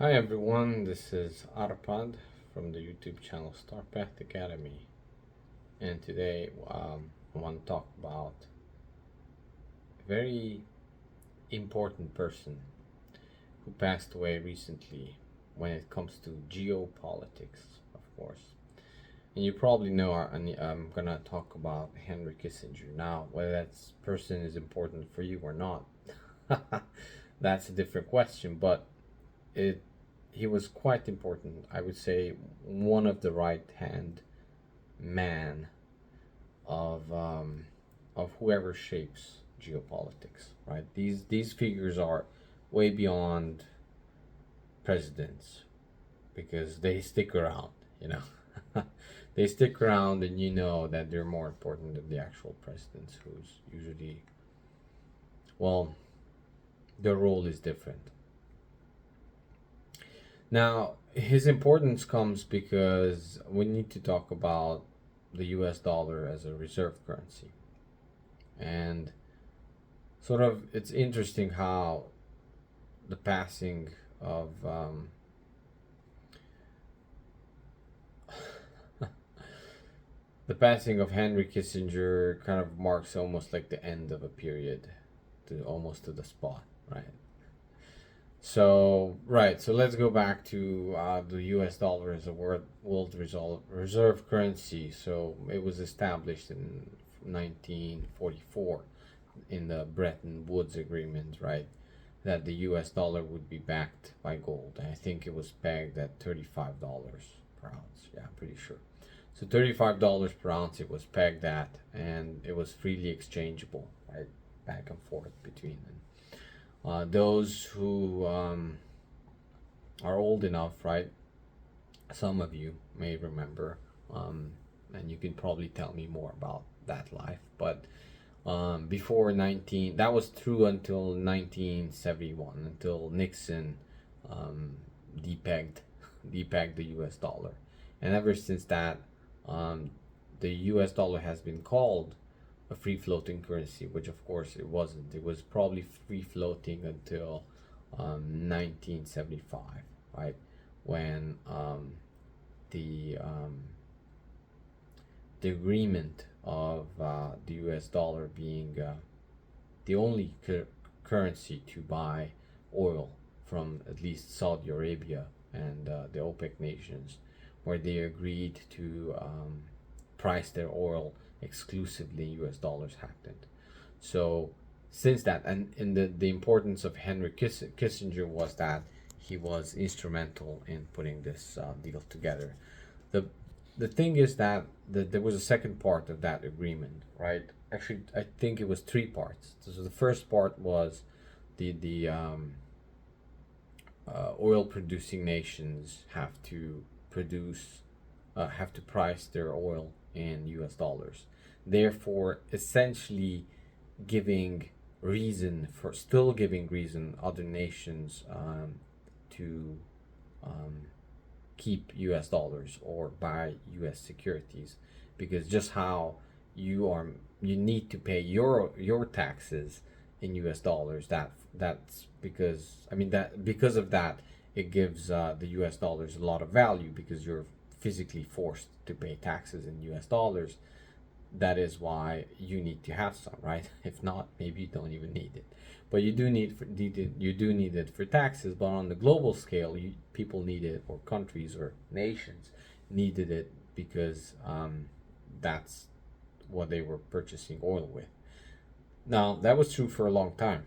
Hi everyone, this is ARRR from the YouTube channel StarPath Academy, and today I want to talk about a very important person who passed away recently when it comes to geopolitics, of course. And you probably know I'm gonna talk about Henry Kissinger. Now, whether that person is important for you or not, that's a different question, but it he was quite important. I would say one of the right hand man of whoever shapes geopolitics. Right? These figures are way beyond presidents because they stick around. You know, they stick around, and you know that they're more important than the actual presidents, who's usually, well, their role is different. Now, his importance comes because we need to talk about the US dollar as a reserve currency. And sort of, it's interesting how the passing of the passing of Henry Kissinger kind of marks almost like the end of a period, to almost to the spot, right? So let's go back to the US dollar as a world reserve currency. So it was established in 1944 in the Bretton Woods Agreement, right? That the US dollar would be backed by gold. I think it was pegged at $35 per ounce. Yeah, I'm pretty sure. So $35 per ounce it was pegged at, and it was freely exchangeable, right? Back and forth between them. Those who are old enough, right? Some of you may remember, and you can probably tell me more about that life. But before 19, that was true until 1971, until Nixon um, depegged depegged the U.S. dollar, and ever since that, um, the U.S. dollar has been called a free floating currency, which of course it wasn't. It was probably free floating until 1975, right? When the um, the agreement of the US dollar being the only currency to buy oil from at least Saudi Arabia and the OPEC nations, where they agreed to price their oil exclusively US dollars, happened. So since that, and in the importance of Henry Kissinger was that he was instrumental in putting this deal together. The the thing is that there was a second part of that agreement, right? Actually, I think it was three parts. So the first part was the oil producing nations have to price their oil in US dollars. Therefore, essentially giving giving reason other nations to um, keep US dollars or buy US securities, because just how you need to pay your taxes in US dollars, that's because, I mean, that because of that, it gives the US dollars a lot of value because you're physically forced to pay taxes in US dollars. That is why you need to have some, right? If not, maybe you don't even need it. But you do need it for taxes. But on the global scale, people need it, or countries or nations needed it because that's what they were purchasing oil with. Now that was true for a long time.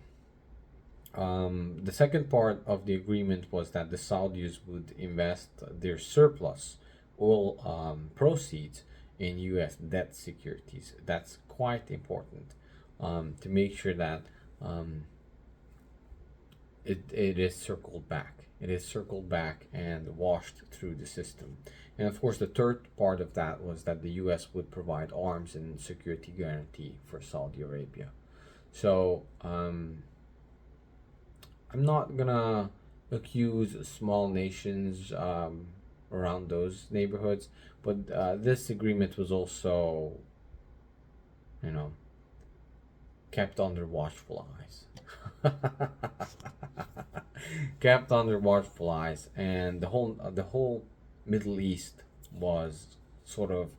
The second part of the agreement was that the Saudis would invest their surplus oil proceeds in U.S. debt securities. That's quite important to make sure that um, it is circled back. It is circled back and washed through the system. And of course, the third part of that was that the U.S. would provide arms and security guarantee for Saudi Arabia. So I'm not gonna accuse small nations around those neighborhoods, but this agreement was also, you know, kept under watchful eyes. kept under watchful eyes, and the whole Middle East was sort of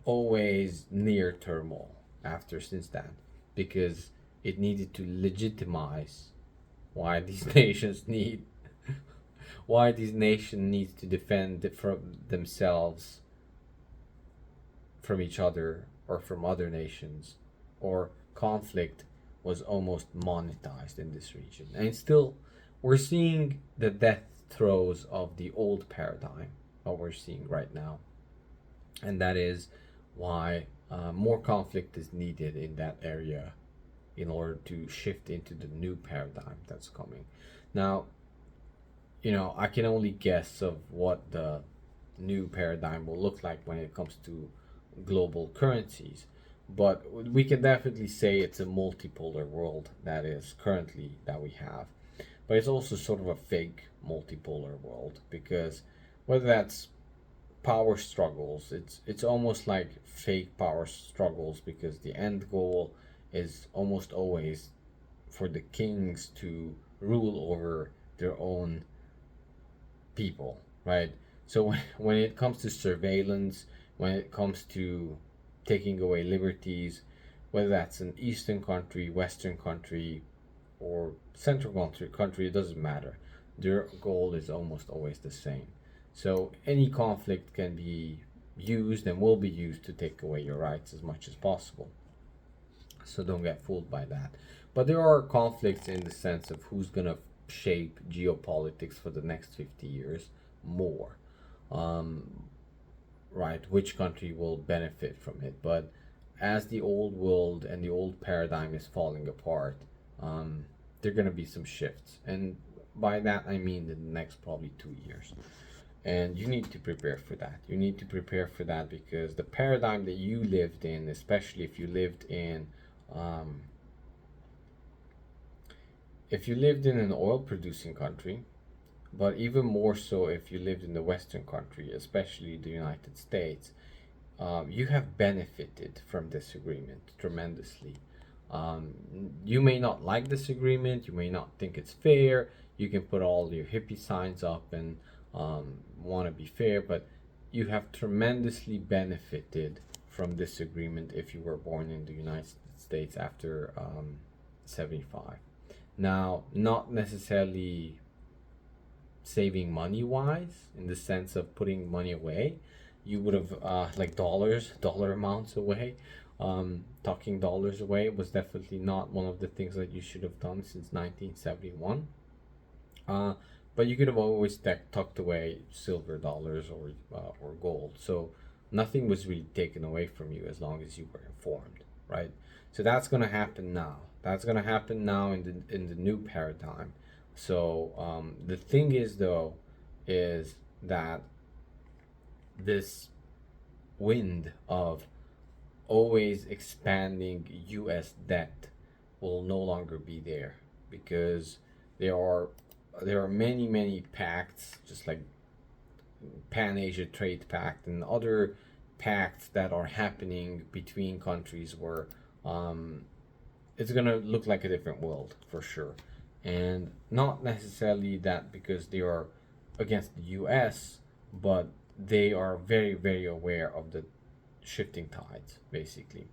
always near turmoil after since then, because it needed to legitimize why these nations need why these nations need to defend from themselves from each other or from other nations, or conflict was almost monetized in this region. And still, we're seeing the death throes of the old paradigm, what we're seeing right now. And that is why more conflict is needed in that area in order to shift into the new paradigm that's coming. Now, I can only guess of what the new paradigm will look like when it comes to global currencies. But we can definitely say it's a multipolar world that is currently that we have. But it's also sort of a fake multipolar world, because whether that's power struggles, it's almost like fake power struggles, because the end goal is almost always for the kings to rule over their own people, right? So when it comes to surveillance, when it comes to taking away liberties, whether that's an Eastern country, Western country, or Central country, it doesn't matter. Their goal is almost always the same. So any conflict can be used and will be used to take away your rights as much as possible. So don't get fooled by that. But there are conflicts in the sense of who's going to shape geopolitics for the next 50 years more. Um, right? Which country will benefit from it? But as the old world and the old paradigm is falling apart, there are going to be some shifts. And by that, I mean in the next probably 2 years. And you need to prepare for that. You need to prepare for that, because the paradigm that you lived in, especially um, if you lived in an oil producing country, but even more so if you lived in the Western country, especially the United States, you have benefited from this agreement tremendously. Um, you may not like this agreement, you may not think it's fair, you can put all your hippie signs up and want to be fair, but you have tremendously benefited from this agreement if you were born in the United States after 75. Now, not necessarily saving money wise in the sense of putting money away. You would have like dollar amounts away. Tucking dollars away was definitely not one of the things that you should have done since 1971. Uh, but you could have always tucked away silver dollars or gold. So nothing was really taken away from you as long as you were informed, right? So that's going to happen now. That's going to happen now in the new paradigm. So the thing is, though, is that this wind of always expanding U.S. debt will no longer be there, because there are many pacts, just like Pan Asia Trade Pact and other pacts that are happening between countries where it's gonna look like a different world for sure, and not necessarily that because they are against the U.S., but they are very aware of the shifting tides basically,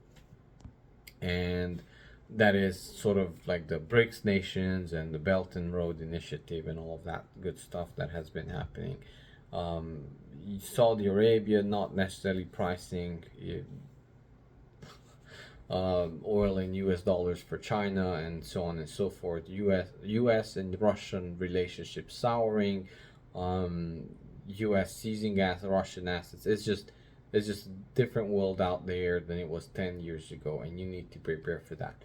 and that is sort of like the BRICS nations and the Belt and Road Initiative and all of that good stuff that has been happening. Um, Saudi Arabia not necessarily pricing oil in US dollars for China and so on and so forth. US and Russian relationship souring, um, US seizing Russian assets. It's just a different world out there than it was 10 years ago, and you need to prepare for that.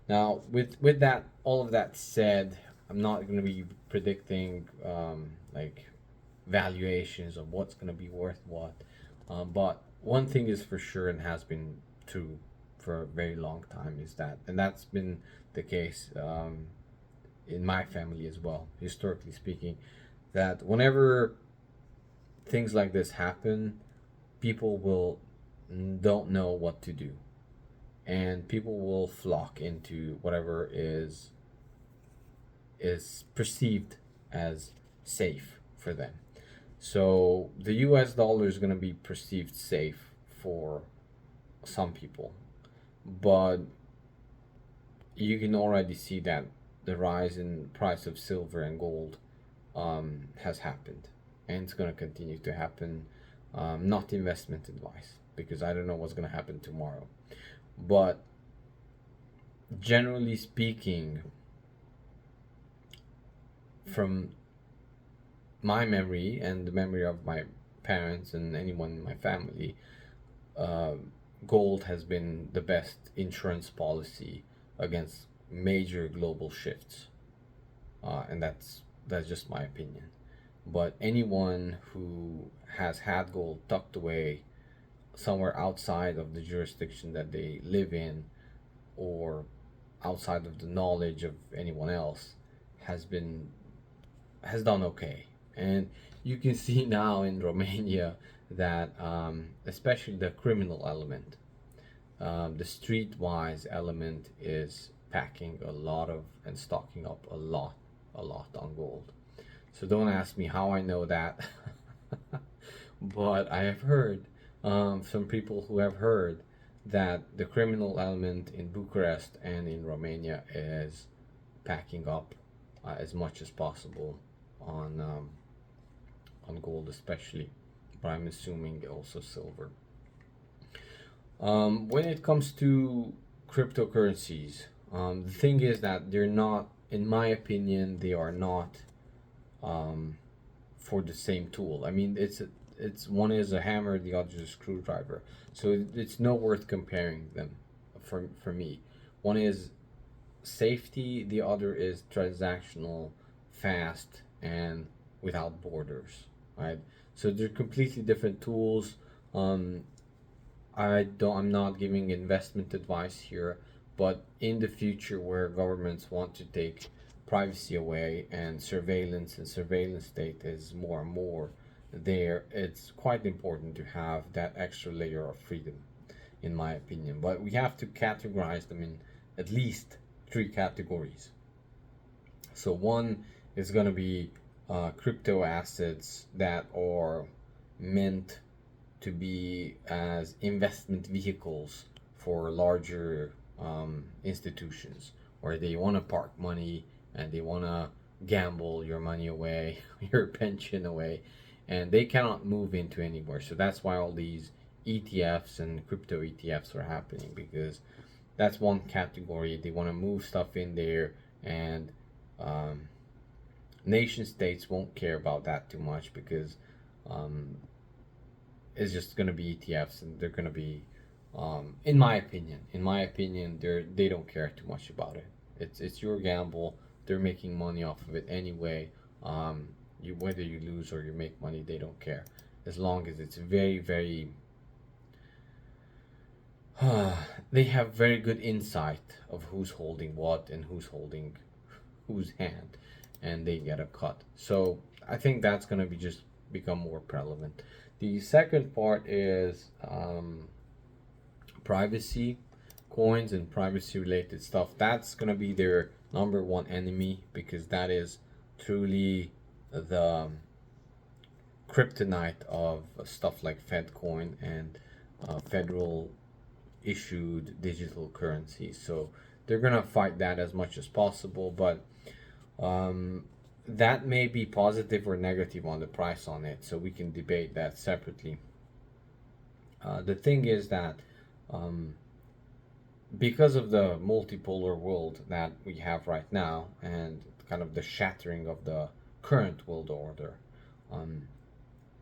Now, with that, all of that said, I'm not going to be predicting like valuations of what's going to be worth what. But one thing is for sure and has been true for a very long time is that, and that's been the case in my family as well, historically speaking, that whenever things like this happen, people will don't know what to do, and people will flock into whatever is perceived as safe for them. So the US dollar is going to be perceived safe for some people, but you can already see that the rise in price of silver and gold has happened, and it's going to continue to happen. Not investment advice, because I don't know what's going to happen tomorrow. But generally speaking, from my memory and the memory of my parents and anyone in my family, uh, gold has been the best insurance policy against major global shifts, and that's just my opinion. But anyone who has had gold tucked away somewhere outside of the jurisdiction that they live in, or outside of the knowledge of anyone else, has been has done okay. And you can see now in Romania that, especially the criminal element, the streetwise element is packing a lot of and stocking up a lot on gold. So don't ask me how I know that, but I have heard, some people who have heard that the criminal element in Bucharest and in Romania is packing up as much as possible on gold, especially, but I'm assuming also silver. When it comes to cryptocurrencies, the thing is that they're not, in my opinion, they are not um, for the same tool. I mean, it's one is a hammer, the other is a screwdriver. So it's no worth comparing them for me. One is safety, the other is transactional, fast, and without borders, right? So they're completely different tools. Um, I'm not giving investment advice here, but in the future where governments want to take privacy away and surveillance state is more and more there, it's quite important to have that extra layer of freedom, in my opinion. But we have to categorize them in at least three categories. So one is going to be crypto assets that are meant to be as investment vehicles for larger institutions, where they want to park money and they want to gamble your money away, your pension away, and they cannot move into anywhere. So that's why all these ETFs and crypto ETFs are happening, because that's one category. They want to move stuff in there, and um, nation states won't care about that too much, because um, it's just going to be ETFs, and they're going to be, in my opinion, they don't care too much about it. It's your gamble. They're making money off of it anyway. You, whether you lose or you make money, they don't care, as long as it's very very. They have very good insight of who's holding what and who's holding whose hand, and they get a cut. So I think that's gonna be just become more prevalent. The second part is privacy coins and privacy related stuff. That's gonna be their number one enemy, because that is truly the kryptonite of stuff like Fedcoin and federal issued digital currencies. So they're gonna fight that as much as possible, but um, that may be positive or negative on the price on it. So we can debate that separately. The thing is that um, because of the multipolar world that we have right now, and kind of the shattering of the current world order, um,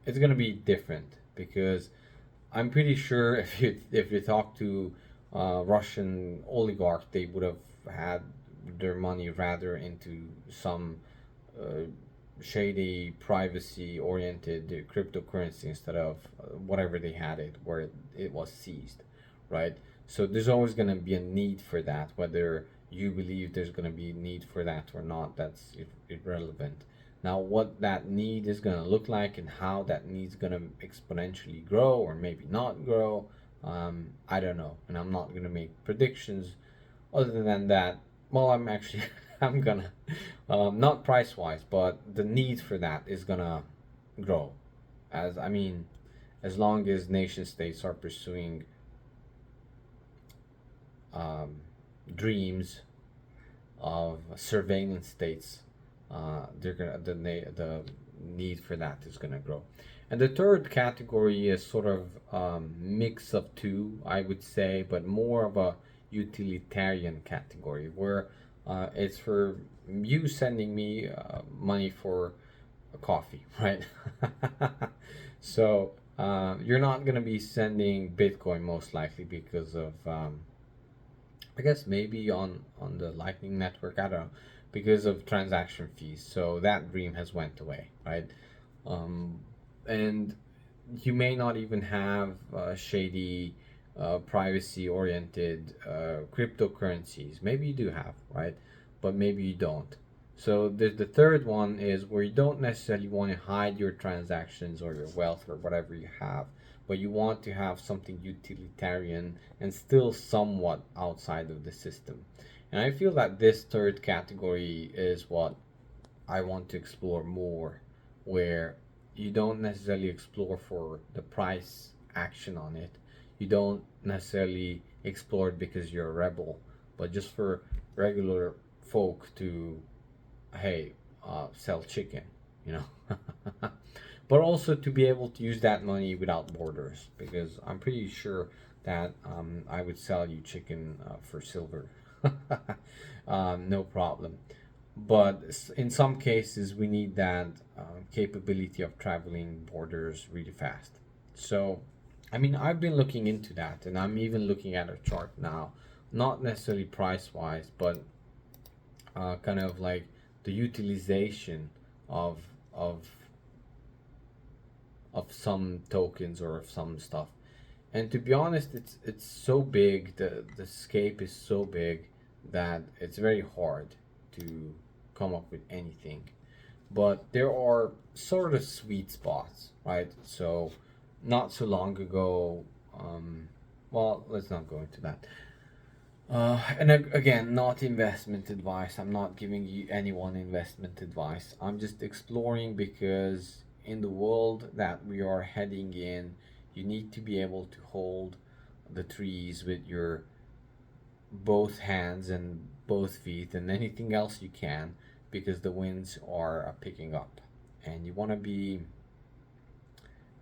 it's gonna be different, because I'm pretty sure if you talk to Russian oligarch, they would have had their money rather into some uh, shady, privacy-oriented cryptocurrency instead of whatever they had it where it was seized, right? So there's always going to be a need for that, whether you believe there's going to be a need for that or not. That's irrelevant. Now, what that need is going to look like and how that need's going to exponentially grow or maybe not grow, I don't know. And I'm not going to make predictions other than that. Well, I'm actually I'm gonna not price wise, but the need for that is gonna grow. As I mean, as long as nation states are pursuing um, dreams of surveillance states, they're gonna the need for that is gonna grow. And the third category is sort of mix of two, I would say, but more of a utilitarian category where it's for you sending me money for a coffee, right? So you're not gonna be sending Bitcoin most likely because of I guess maybe on the Lightning Network, I don't know, because of transaction fees. So that dream has went away, right? Um, and you may not even have shady, privacy-oriented cryptocurrencies. Maybe you do have, right? But maybe you don't. So the third one is where you don't necessarily want to hide your transactions or your wealth or whatever you have, but you want to have something utilitarian and still somewhat outside of the system. And I feel that this third category is what I want to explore more, where you don't necessarily explore for the price action on it. You don't necessarily explore it because you're a rebel, but just for regular folk to, hey, sell chicken, you know. But also to be able to use that money without borders, because I'm pretty sure that I would sell you chicken for silver, no problem. But in some cases, we need that capability of traveling borders really fast. So, I mean, I've been looking into that, and I'm even looking at a chart now, not necessarily price wise, but kind of like the utilization of of of some tokens or of some stuff. And to be honest, it's so big, the scape is so big that it's very hard to come up with anything. But there are sort of sweet spots, right? So not so long ago, well, let's not go into that. And again, not investment advice. I'm not giving you anyone investment advice. I'm just exploring because in the world that we are heading in, you need to be able to hold the trees with your both hands and both feet and anything else you can because the winds are picking up. And you want to be,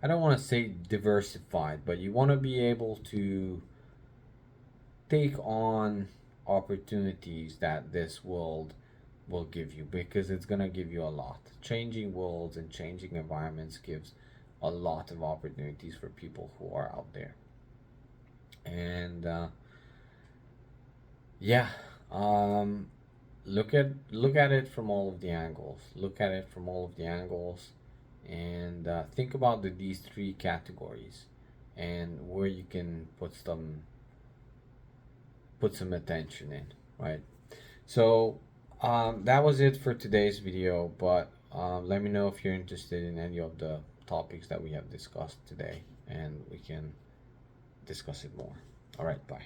I don't want to say diversified, but you want to be able to take on opportunities that this world will give you because it's going to give you a lot. Changing worlds and changing environments gives a lot of opportunities for people who are out there. And yeah, um, look at it from all of the angles. Look at it from all of the angles, and think about these three categories and where you can put some attention in, right? So that was it for today's video, but let me know if you're interested in any of the topics that we have discussed today, and we can discuss it more. All right, bye.